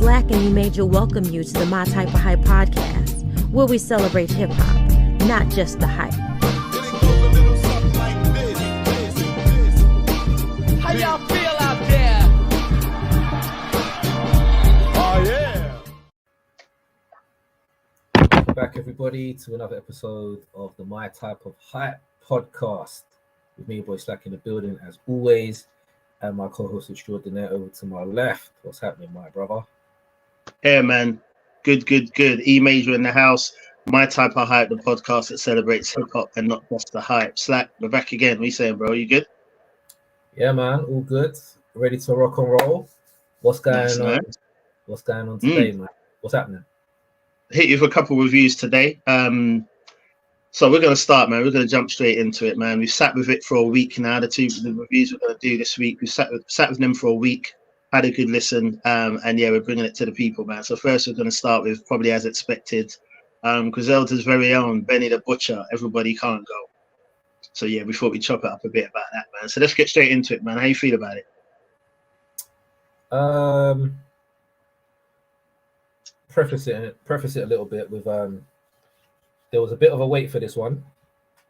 Slack and E-Major welcome you to the My Type of Hype podcast, where we celebrate hip-hop, not just the hype. How y'all feel out there? Oh yeah! Back everybody to another episode of the My Type of Hype podcast with me, boy Slack, in the building as always, and my co-host extraordinaire over to my left. What's happening, my brother? Yeah, man. Good. E-Major in the house. My Type of Hype, the podcast that celebrates hip-hop and not just the hype. Slack, we're back again. What you saying, bro? You good? Yeah, man. All good. Ready to rock and roll. What's going Nice, on? man. What's going on today, man? What's happening? Hit you with a couple of reviews today. So we're going to start, man. We're going to jump straight into it, man. We've sat with it for a week now. The reviews we're going to do this week, we've sat with them for a week, had a good listen, and yeah, we're bringing it to the people, man. So first we're going to start with, probably as expected, Griselda's very own Benny the Butcher, Everybody Can't Go. So yeah, we thought we'd chop it up a bit about that, man. So let's get straight into it, man. How you feel about it? Preface it a little bit with there was a bit of a wait for this one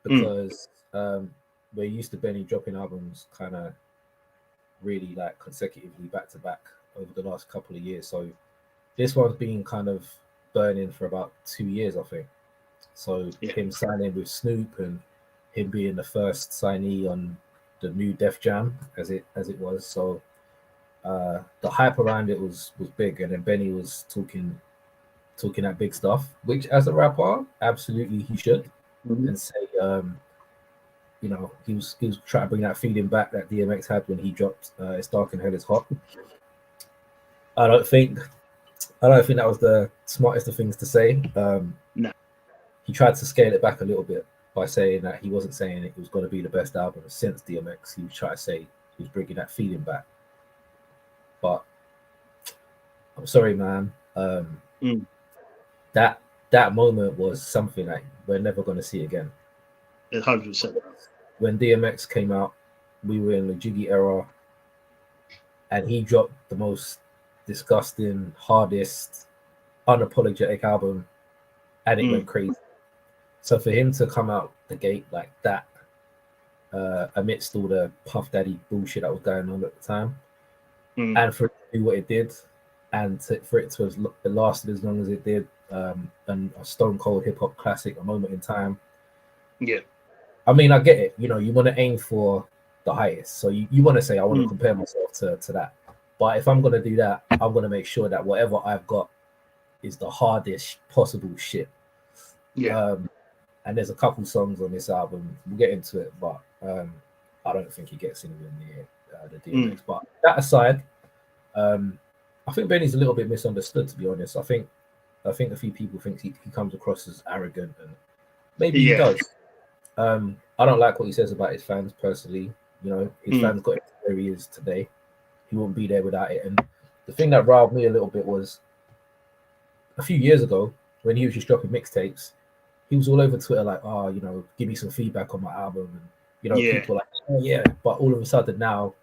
because we're used to Benny dropping albums kind of really like consecutively back to back over the last couple of years. So this one's been kind of burning for about 2 years, I think. So him signing with Snoop and him being the first signee on the new Def Jam as it was. So the hype around it was big, and then Benny was talking that big stuff, which as a rapper, absolutely he should, and say, you know, he was trying to bring that feeling back that DMX had when he dropped "It's Dark and Hell Is Hot." I don't think that was the smartest of things to say. No. He tried to scale it back a little bit by saying that he wasn't saying it was going to be the best album since DMX. He was trying to say he was bringing that feeling back. But I'm sorry, man. That moment was something that we're never going to see again. 100%. When DMX came out, we were in the Jiggy era, and he dropped the most disgusting, hardest, unapologetic album, and it went crazy. So for him to come out the gate like that, amidst all the Puff Daddy bullshit that was going on at the time, and for it to do what it did, and for it to have lasted as long as it did, and a stone cold hip hop classic, a moment in time. Yeah. I mean, I get it. You know, you want to aim for the highest. So you want to say, I want to compare myself to that. But if I'm going to do that, I'm going to make sure that whatever I've got is the hardest possible shit. Yeah. And there's a couple songs on this album. We'll get into it, but I don't think he gets anywhere near the DMX. But that aside, I think Benny's a little bit misunderstood, to be honest. I think a few people think he comes across as arrogant, and maybe he does. I don't like what he says about his fans personally. You know, his fans got him where he is today. He wouldn't be there without it. And the thing that riled me a little bit was a few years ago when he was just dropping mixtapes, he was all over Twitter like, oh, you know, give me some feedback on my album. And, you know, people were like, oh, yeah. But all of a sudden now,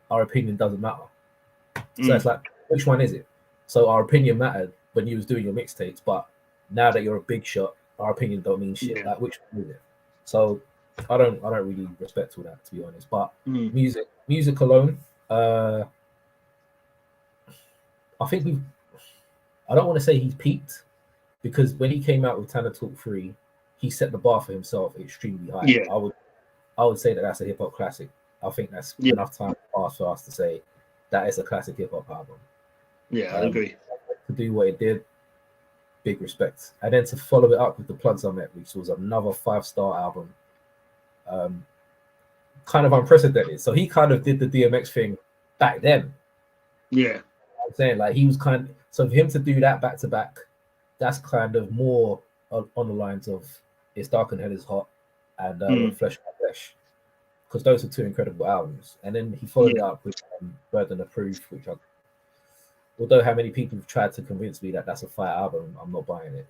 our opinion doesn't matter. So it's like, which one is it? So our opinion mattered when you was doing your mixtapes, but now that you're a big shot, our opinion don't mean shit. Like, which one is it? So I don't really respect all that, to be honest. But music alone, I think I don't want to say he's peaked, because when he came out with Tana Talk 3, he set the bar for himself extremely high. Yeah. I would say that that's a hip hop classic. I think that's enough time passed for us to say that is a classic hip hop album. Yeah, I agree. To do what it did, big respect. And then to follow it up with The Plugs I Met, which was another 5-star album, kind of unprecedented. So he kind of did the DMX thing back then. Yeah. I'm saying, like, he was so for him to do that back to back, that's kind of more on the lines of It's Dark and Hell Is Hot and Flesh by Flesh, because those are two incredible albums. And then he followed it up with Burden of Proof, which although how many people have tried to convince me that that's a fire album, I'm not buying it.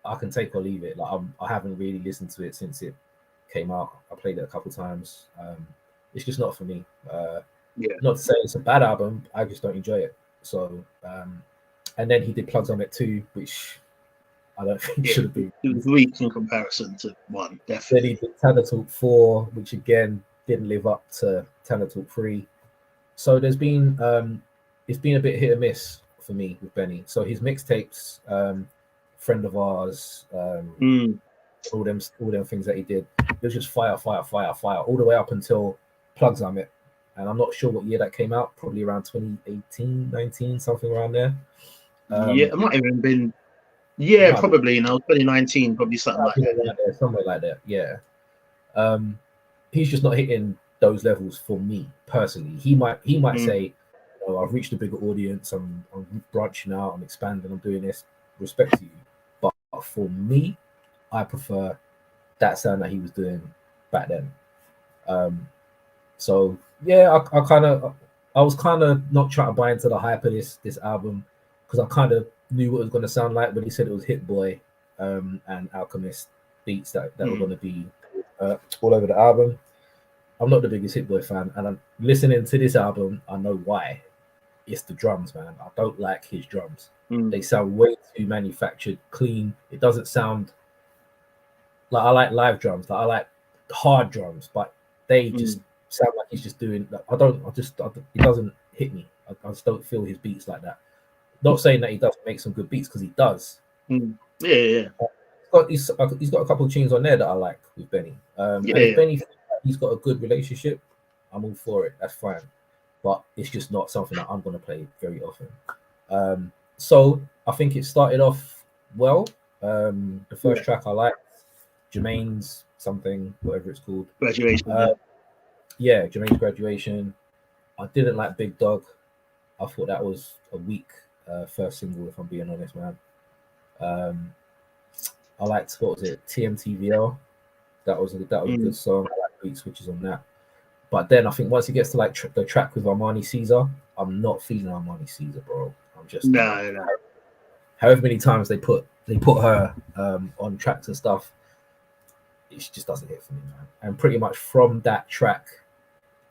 I can take or leave it. Like, I haven't really listened to it since it came out. I played it a couple times. It's just not for me. Not to say it's a bad album, I just don't enjoy it. So, and then he did Plugs on It 2, which I don't think should have been. It was weak in comparison to 1, Then definitely. he did Tanner Talk 4, which again didn't live up to Tanner Talk 3. So there's been it's been a bit hit or miss for me with Benny. So his mixtapes, Friend of Ours, all them things that he did, it was just fire all the way up until Plugs on It. And I'm not sure what year that came out, probably around 2018, 19, something around there. Yeah, it might have even been, probably, 2019, probably something like that. Somewhere like that, yeah. He's just not hitting those levels for me personally. He might say, I've reached a bigger audience, I'm branching out, I'm expanding, I'm doing this, respect to you. But for me, I prefer that sound that he was doing back then. So yeah, I was kind of not trying to buy into the hype of this album, because I kind of knew what it was going to sound like when he said it was Hit Boy and Alchemist beats that were going to be all over the album. I'm not the biggest Hit Boy fan, and I'm listening to this album, I know why. It's the drums, man. I don't like his drums. They sound way too manufactured, clean. It doesn't sound like, I like live drums, like I like hard drums, but they just sound like he's just doing. It doesn't hit me. I just don't feel his beats like that. Not saying that he doesn't make some good beats, because he does. Yeah. He's got a couple of tunes on there that I like with Benny. Benny, he's got a good relationship, I'm all for it. That's fine, but it's just not something that I'm going to play very often. So I think it started off well. The first track I liked, Jermaine's something, whatever it's called. Graduation. Jermaine's Graduation. I didn't like Big Dog. I thought that was a weak first single, if I'm being honest, man. I liked, what was it, TMTVL. That was a good song. I like beat switches on that. But then I think once it gets to like the track with Armani Caesar, I'm not feeling Armani Caesar, bro. I'm just no. However many times they put her on tracks and stuff, it just doesn't hit for me, man. And pretty much from that track,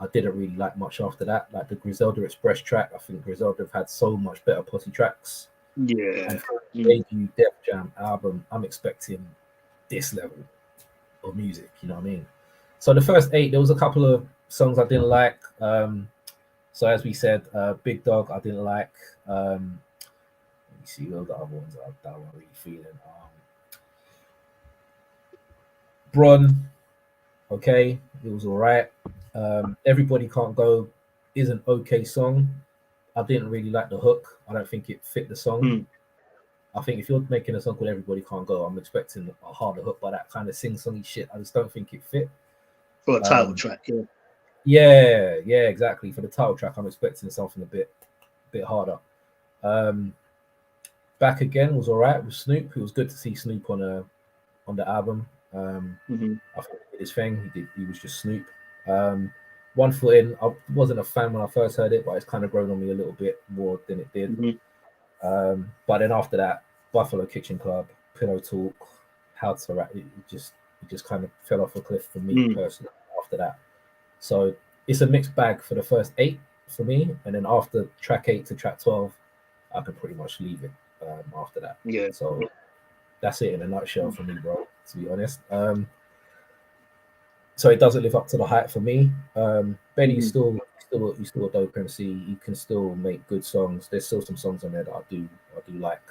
I didn't really like much after that. Like the Griselda Express track, I think Griselda have had so much better pussy tracks. Yeah. And for the debut Def Jam album, I'm expecting this level of music, you know what I mean? So the first 8, there was a couple of songs I didn't like. So as we said, Big Dog I didn't like. Let me see those other ones that I'm really feeling. Bron, okay, it was all right. Everybody Can't Go is an okay song. I didn't really like the hook. I don't think it fit the song. I think if you're making a song called Everybody Can't Go, I'm expecting a harder hook, but that kind of sing-songy shit, I just don't think it fit. For a title track, yeah, exactly. For the title track, I'm expecting something a bit harder. Back Again was all right with Snoop. It was good to see Snoop on the album. I think he did his thing. He was just Snoop. One Foot In, I wasn't a fan when I first heard it, but it's kind of grown on me a little bit more than it did. But then after that, Buffalo Kitchen Club, Pillow Talk, How to Rap, it just kind of fell off a cliff for me personally after that. So it's a mixed bag for the first 8 for me, and then after track 8 to track 12, I can pretty much leave it after that. Yeah. So that's it in a nutshell for me, bro, to be honest. So it doesn't live up to the hype for me. Benny's still a dope MC. He can still make good songs. There's still some songs on there that I do like.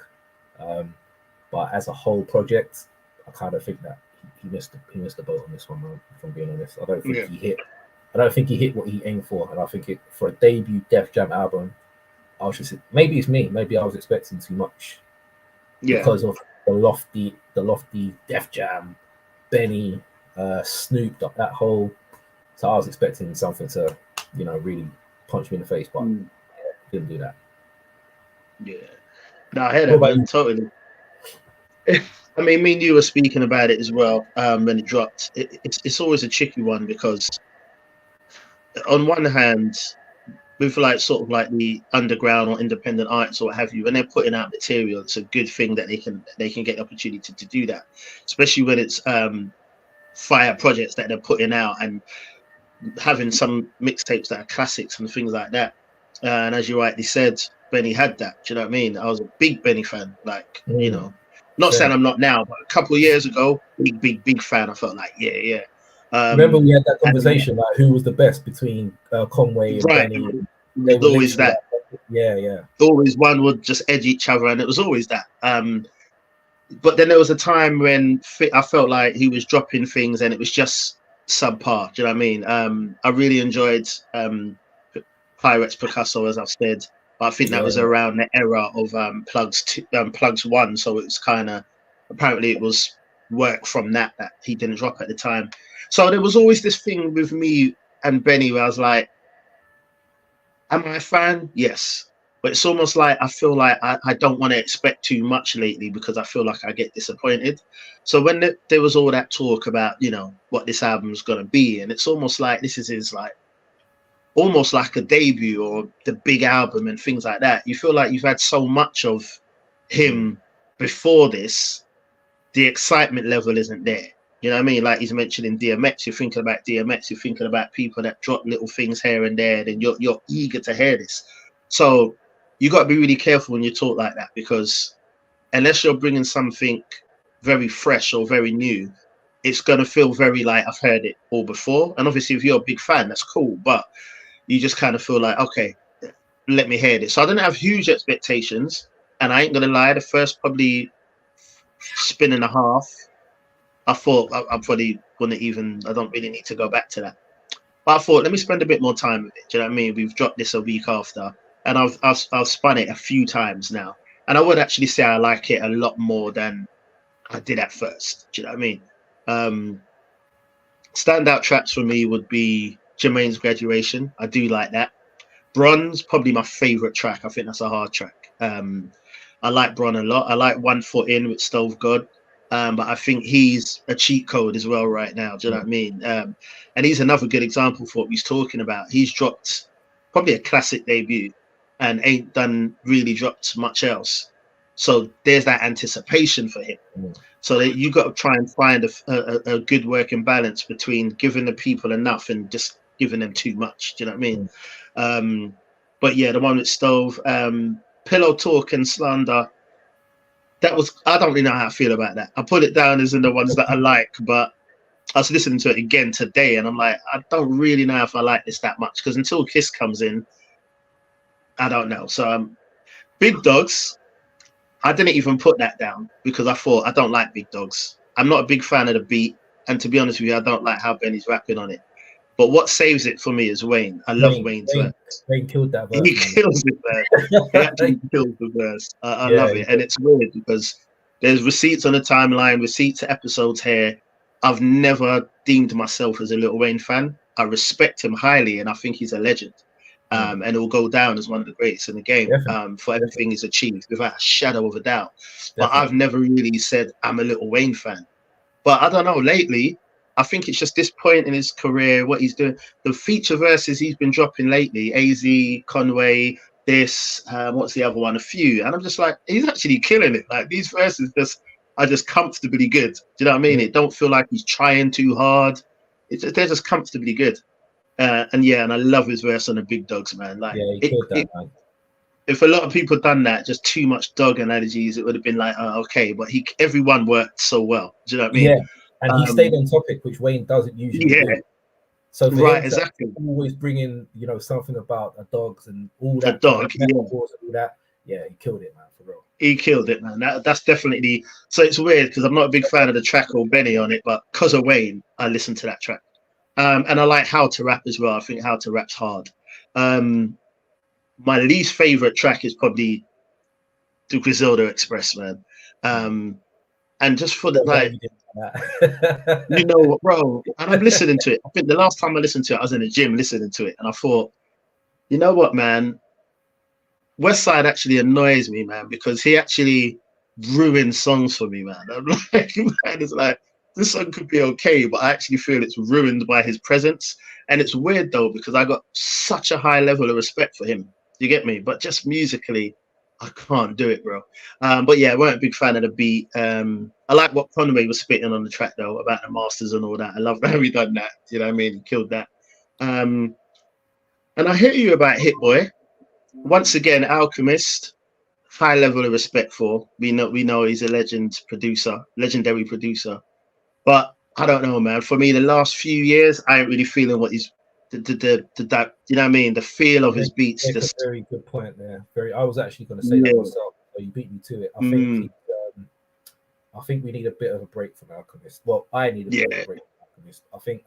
But as a whole project, I kind of think that he missed the boat on this one, man, if I'm being honest. I don't think he hit what he aimed for, and I think for a debut Def Jam album, I was just, maybe it's me, maybe I was expecting too much. Because of the lofty Def Jam, Benny, Snoop, that whole. So I was expecting something to, really punch me in the face, but didn't do that. Yeah, no, I heard it totally. I mean, me and you were speaking about it as well when it dropped. It's always a tricky one, because on one hand, with sort of the underground or independent artists or what have you, when they're putting out material, it's a good thing that they can get the opportunity to do that, especially when it's fire projects that they're putting out and having some mixtapes that are classics and things like that. And as you rightly said, Benny had that. Do you know what I mean? I was a big Benny fan. Like, you know, not saying I'm not now, but a couple of years ago, big fan. I felt like, yeah. Remember we had that conversation like who was the best between Conway and Benny. It was always that. Yeah. Always one would just edge each other, and it was always that. But then there was a time when I felt like he was dropping things, and it was just subpar. Do you know what I mean? I really enjoyed Pirates Picasso, as I've said. But I think that was around the era of Plugs 1, so it was kind of apparently it was work from that he didn't drop at the time. So there was always this thing with me and Benny where I was like, am I a fan? Yes. But it's almost like I feel like I don't want to expect too much lately because I feel like I get disappointed. So when there was all that talk about, you know, what this album's going to be, and it's almost like this is his like, almost like a debut or the big album and things like that. You feel like you've had so much of him before this, the excitement level isn't there. You know what I mean? Like he's mentioning DMX, you're thinking about DMX, you're thinking about people that drop little things here and there, and you're eager to hear this. So you got to be really careful when you talk like that, because unless you're bringing something very fresh or very new, it's going to feel very like I've heard it all before. And obviously if you're a big fan, that's cool, but you just kind of feel like, okay, let me hear this. So I didn't have huge expectations, and I ain't going to lie, the first probably spin and a half, I thought I probably wouldn't even, I don't really need to go back to that. But I thought, let me spend a bit more time with it. Do you know what I mean? We've dropped this a week after, and I've spun it a few times now. And I would actually say I like it a lot more than I did at first. Do you know what I mean? Standout tracks for me would be Jermaine's Graduation. I do like that. Bronze, probably my favorite track. I think that's a hard track. I like Bron a lot. I like 1 Foot In with Stove God. But I think he's a cheat code as well right now. Do you know what I mean? And he's another good example for what he's talking about. He's dropped probably a classic debut and ain't really dropped much else. So there's that anticipation for him. So that you got to try and find a good working balance between giving the people enough and just giving them too much. Do you know what I mean? But yeah, the one with Stove, Pillow Talk and Slander. That was, I don't really know how I feel about that. I put it down as in the ones that I like, but I was listening to it again today and I'm like, I don't really know if I like this that much, because until Kiss comes in, I don't know. So Big Dogs, I didn't even put that down because I thought I don't like Big Dogs. I'm not a big fan of the beat, and to be honest with you, I don't like how Benny's rapping on it. But what saves it for me is Wayne. I love Wayne's verse. Wayne killed that verse. He kills it, man. He actually kills the verse. I love it. And it's weird because there's receipts on the timeline, receipts to episodes here. I've never deemed myself as a Lil Wayne fan. I respect him highly, and I think he's a legend. And it will go down as one of the greatest in the game for everything he's achieved, without a shadow of a doubt. But I've never really said I'm a Lil Wayne fan. But I don't know, lately, I think it's just this point in his career, what he's doing, the feature verses he's been dropping lately, AZ, Conway, this, what's the other one? A few. And I'm just like, he's actually killing it. Like, these verses are just comfortably good. Do you know what I mean? It don't feel like he's trying too hard. They're just comfortably good. And I love his verse on the Big Dogs, man. Like, he killed that, man. If a lot of people done that, just too much dog analogies, it would have been like, oh, okay. But everyone worked so well. Do you know what I mean? Yeah. And he stayed on topic, which Wayne doesn't usually do. So for him exactly. Always bringing, something about a dogs and all that. A dog, and all that. Yeah, he killed it, man, for real. He killed it, man. That's definitely. So it's weird because I'm not a big fan of the track or Benny on it, but because of Wayne, I listen to that track. And I like How to Rap as well. I think How to Rap's hard. My least favorite track is probably the Griselda Express, man. And just for the you know what, bro? And I'm listening to it. I think the last time I listened to it, I was in the gym listening to it, and I thought, you know what, man? Westside actually annoys me, man, because he actually ruins songs for me, man. I'm like, man, it's like this song could be okay, but I actually feel it's ruined by his presence. And it's weird though, because I got such a high level of respect for him. You get me? But just musically, I can't do it, bro. But yeah, I weren't a big fan of the beat. I like what Conway was spitting on the track though, about the masters and all that. I love how he done that. You know what I mean? He killed that. And I hear you about Hit Boy. once again, Alchemist, high level of respect for. We know he's a legendary producer. But I don't know, man. For me, the last few years, I ain't really feeling what he's the you know what I mean? The feel of his beats. That's just a very good point there. I was actually going to say that myself, but you beat me to it. I think we need a bit of a break from Alchemist. Well, I need a bit of a break from Alchemist. I think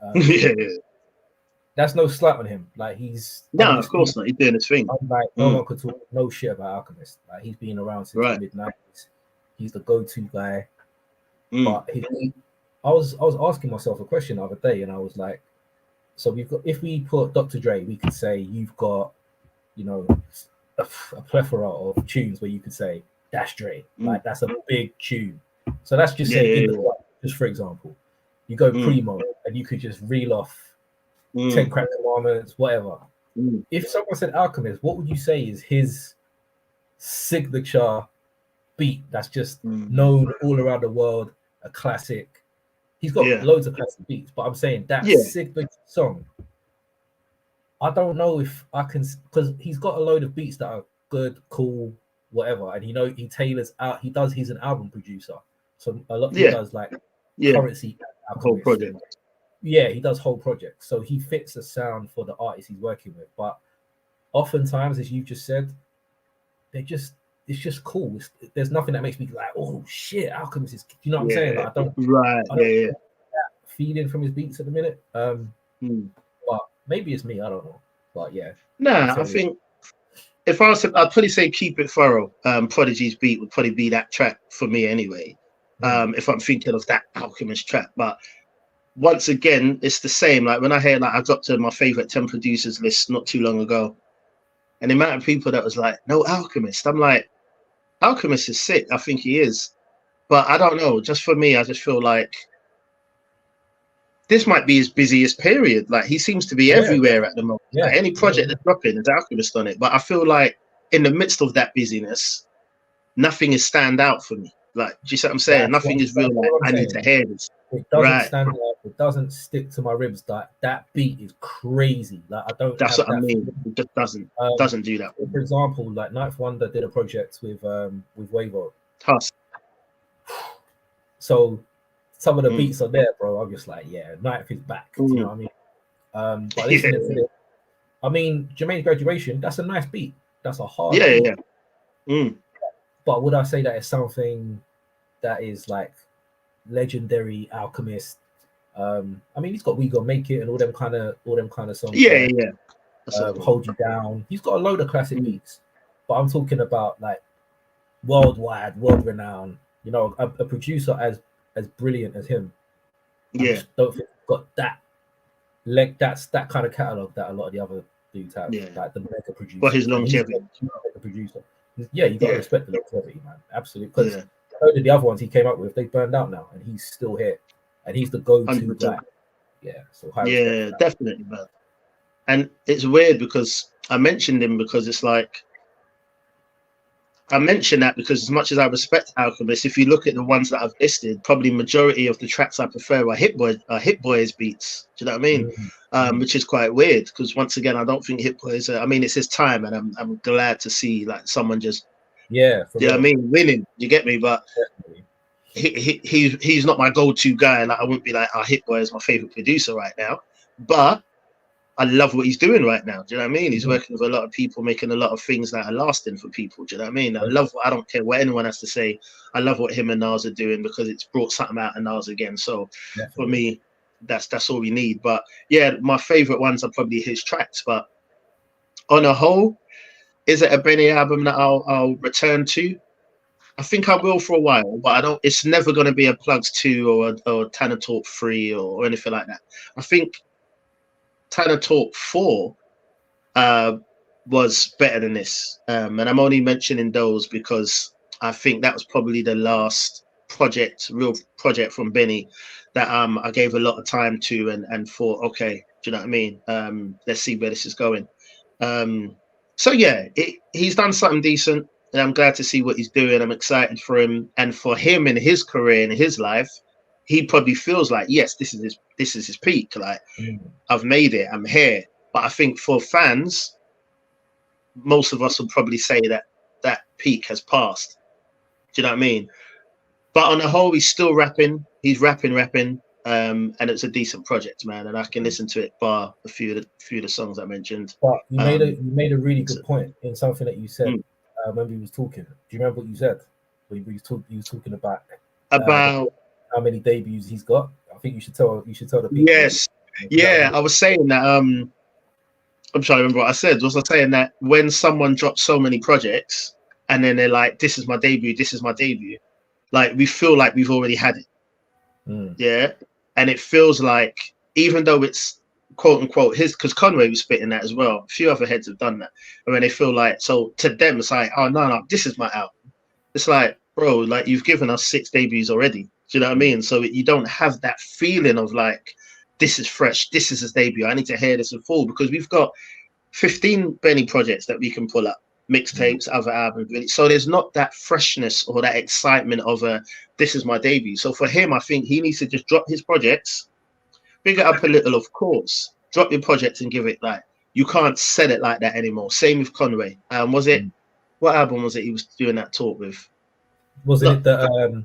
that's no slight on him. Like he's of course not. He's doing his thing. Like no one could talk no shit about Alchemist. Like he's been around since the mid-90s. He's the go-to guy. But I was asking myself a question the other day, and I was like, so we've got, if we put Dr. Dre, we could say you've got, you know, a plethora of tunes where you could say that's Dre. Like that's a big tune. So that's just just for example, you go Primo and you could just reel off 10 Crack Commandments, whatever. If someone said Alchemist, what would you say is his signature beat that's just known all around the world, a classic? He's got loads of classic beats, but I'm saying that signature song, I don't know if I can, because he's got a load of beats that are good, cool, whatever, and he tailors out. He's an album producer, so a lot he does like Currency whole project. He does whole projects, so he fits a sound for the artist he's working with. But oftentimes, as you just said, it's just cool. There's nothing that makes me like, oh shit, Alchemist is. You know what I'm saying? Like, I don't get that feeling from his beats at the minute. But maybe it's me. I don't know. But I think if I was to, I'd probably say Keep It Thorough. Prodigy's beat would probably be that track for me anyway. If I'm thinking of that Alchemist track, but once again, it's the same. Like when I hear, like I got to my favorite 10 producers list not too long ago, and the amount of people that was like, no Alchemist. I'm like, Alchemist is sick. I think he is. But I don't know. Just for me, I just feel like this might be his busiest period. Like he seems to be everywhere at the moment. Like, any project that's dropping, there's Alchemist on it. But I feel like in the midst of that busyness, nothing is stand out for me. Like, do you see what I'm saying? Nothing is real. Like, I need to hear this. It doesn't stand out. It doesn't stick to my ribs. That beat is crazy. Like I don't. That's what I mean. It just doesn't do that. For example, like Ninth Wonder did a project with Wavo. Tusk. So some of the beats are there, bro. I'm just like, Ninth is back. You know what I mean? But listening to it, I mean, Jermaine's Graduation. That's a nice beat. That's a hard. Beat. But would I say that it's something that is like legendary Alchemist? I mean, he's got We Gonna Make It and all them kind of songs. Hold You Down. He's got a load of classic beats, but I'm talking about like worldwide, world renowned. You know, a producer as brilliant as him. I just don't think he's got that that's that kind of catalog that a lot of the other dudes have. Like the mega producer. But his longevity, the producer. You got to respect the longevity, man. Absolutely, because a load of the other ones he came up with, they burned out now, and he's still here, and he's the go-to guy. So definitely, man. And it's weird because I mentioned him because it's like I mentioned that because as much as I respect Alchemist, if you look at the ones that I've listed, probably majority of the tracks I prefer are Hit Boy's beats. Do you know what I mean? Which is quite weird because once again, I don't think Hit Boy's. I mean, it's his time, and I'm glad to see like someone just you know what I mean, winning. You get me? But he's not my go-to guy. Like I wouldn't be like, Hit Boy is my favorite producer right now, but I love what he's doing right now. Do you know what I mean? He's working with a lot of people, making a lot of things that are lasting for people. Do you know what I mean? I don't care what anyone has to say. I love what him and Nas are doing because it's brought something out of Nas again. So for me, that's all we need. But my favorite ones are probably his tracks. But on a whole, is it a Benny album that I'll return to? I think I will for a while, but I don't. It's never going to be a Plugs 2 or Tanner Talk 3 or anything like that. I think Tanner Talk 4 was better than this. And I'm only mentioning those because I think that was probably the last real project from Benny that I gave a lot of time to and thought, okay, do you know what I mean? Let's see where this is going. He's done something decent, and I'm glad to see what he's doing. I'm excited for him, and for him in his career, in his life, he probably feels like, yes, this is his peak. Like I've made it, I'm here. But I think for fans, most of us will probably say that that peak has passed. Do you know what I mean? But on the whole, he's still rapping. He's rapping, and it's a decent project, man. And I can listen to it bar a few of the songs I mentioned. But you made a really good point in something that you said when we was talking. Do you remember what you said? When you was talking about how many debuts he's got. I think you should tell the people. Yes, yeah. I was saying that. I'm trying to remember what I said. Was I saying that when someone drops so many projects and then they're like, "This is my debut. This is my debut," like we feel like we've already had it. Yeah, and it feels like even though it's quote unquote his, because Conway was spitting that as well. A few other heads have done that, and when they feel like, so to them it's like, oh no, this is my album. It's like, bro, like you've given us 6 debuts already. Do you know what I mean? So you don't have that feeling of like, this is fresh, this is his debut, I need to hear this in full, because we've got 15 Benny projects that we can pull up, mixtapes, other albums. So there's not that freshness or that excitement of this is my debut. So for him, I think he needs to just drop his projects, big it up a little, of course. Drop your projects and give it like, you can't sell it like that anymore. Same with Conway. What album was it he was doing that talk with? Wasn't it the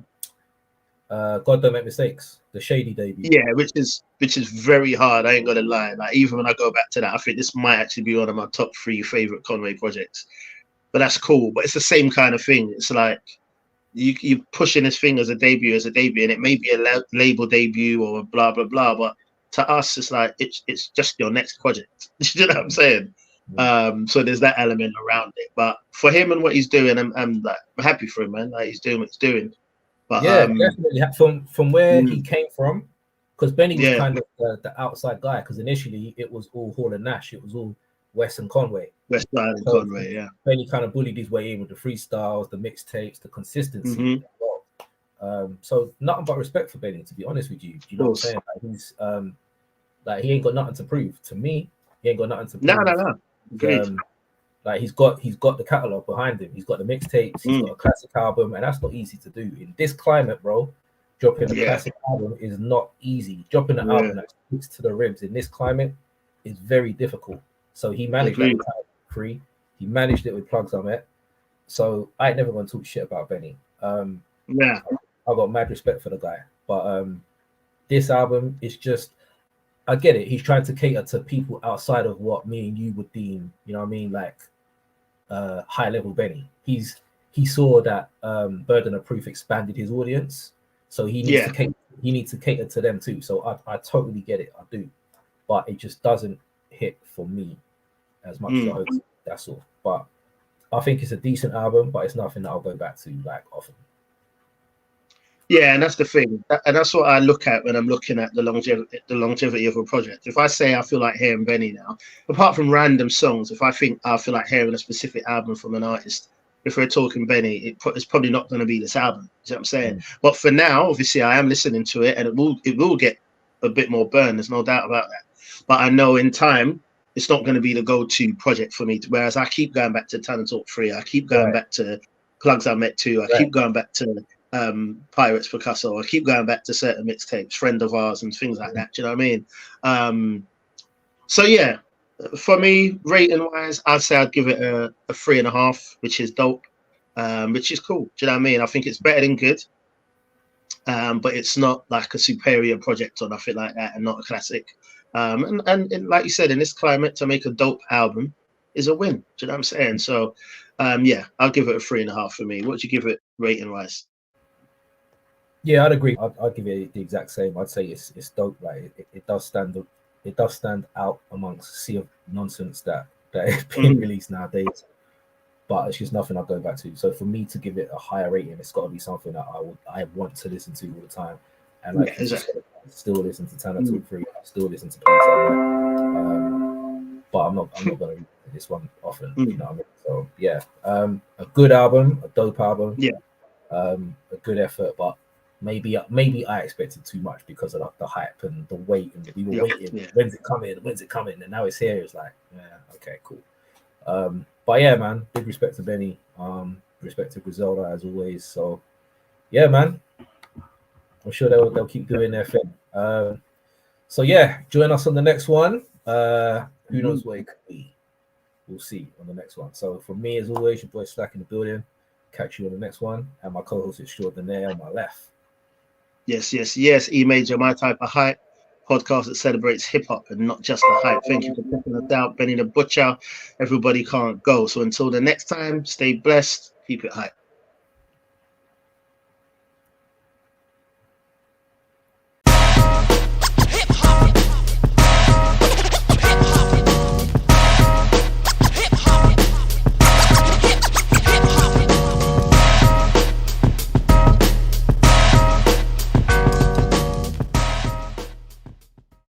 God Don't Make Mistakes, the Shady debut? Yeah, which is very hard. I ain't gonna lie. Like even when I go back to that, I think this might actually be one of my top 3 favorite Conway projects. But that's cool. But it's the same kind of thing. It's like you pushing this thing as a debut, and it may be a label debut or blah blah blah. But to us, it's like it's just your next project. You know what I'm saying? So there's that element around it. But for him and what he's doing, I'm happy for him, man. Like he's doing what he's doing. But yeah, definitely from where he came from, because Benny was kind of the outside guy. Because initially it was all Hall and Nash, it was all West and Conway. Conway, yeah. Benny kind of bullied his way in with the freestyles, the mixtapes, the consistency. So nothing but respect for Benny, to be honest with you. Do you know what I'm saying? Like he's like he ain't got nothing to prove to me. He ain't got nothing to prove. No. Like he's got the catalog behind him. He's got the mixtapes. He's got a classic album, and that's not easy to do in this climate, bro. Dropping a classic album is not easy. Dropping an album that sticks to the ribs in this climate is very difficult. So he managed that free. He managed it with Plugs I Met. So I ain't never gonna talk shit about Benny. I got mad respect for the guy, but this album is just, I get it. He's trying to cater to people outside of what me and you would deem, you know what I mean, like high level Benny. He saw that Burden of Proof expanded his audience, so he needs to cater to them too. So I totally get it. I do, but it just doesn't hit for me as much as I hope. That's all. But I think it's a decent album, but it's nothing that I'll go back to like often. Yeah, and that's the thing, and that's what I look at when I'm looking at the longevity of a project. If I say I feel like hearing Benny now, apart from random songs, if I feel like hearing a specific album from an artist, if we're talking Benny, it's probably not going to be this album. You know what I'm saying? But for now, obviously, I am listening to it, and it will get a bit more burn. There's no doubt about that. But I know in time, it's not going to be the go-to project for me. Whereas I keep going back to Talent Talk 3, I keep going back to Plugs I Met 2, I keep going back to Pirates Picasso, I keep going back to certain mixtapes, Friend of Ours and things like that. Do you know what I mean? So yeah, for me, rating wise, I'd say I'd give it a 3.5, which is dope, which is cool. Do you know what I mean? I think it's better than good, but it's not like a superior project or nothing like that, and not a classic. And like you said, in this climate, to make a dope album is a win. Do you know what I'm saying? So yeah, I'll give it a 3.5 for me. What would you give it rating wise? Yeah, I'd agree. I'd give it the exact same. I'd say it's dope. Like it does stand out amongst a sea of nonsense that is being released nowadays. But it's just nothing I'll go back to. So for me to give it a higher rating, it's got to be something that I want to listen to all the time. And like still listen to Talent Talk 3, still listen to Plugs I Met. But I'm not going to read this one often. You know what I mean? So yeah, a good album, a dope album. Yeah, a good effort, but maybe I expected too much because of the hype and the wait, and we were waiting. Yeah. When's it coming? And now it's here. It's like, yeah, okay, cool. But yeah, man, big respect to Benny. Respect to Griselda as always. So yeah, man, I'm sure they'll keep doing their thing. So yeah, join us on the next one. Who knows what it could be? we'll see on the next one. So for me, as always, your boy Stack in the building. Catch you on the next one. And my co-host extraordinaire on my left. Yes. E Major, my type of hype podcast that celebrates hip hop and not just the hype. Thank you for checking us out. Benny the Butcher. Everybody can't go. So until the next time, stay blessed. Keep it hype.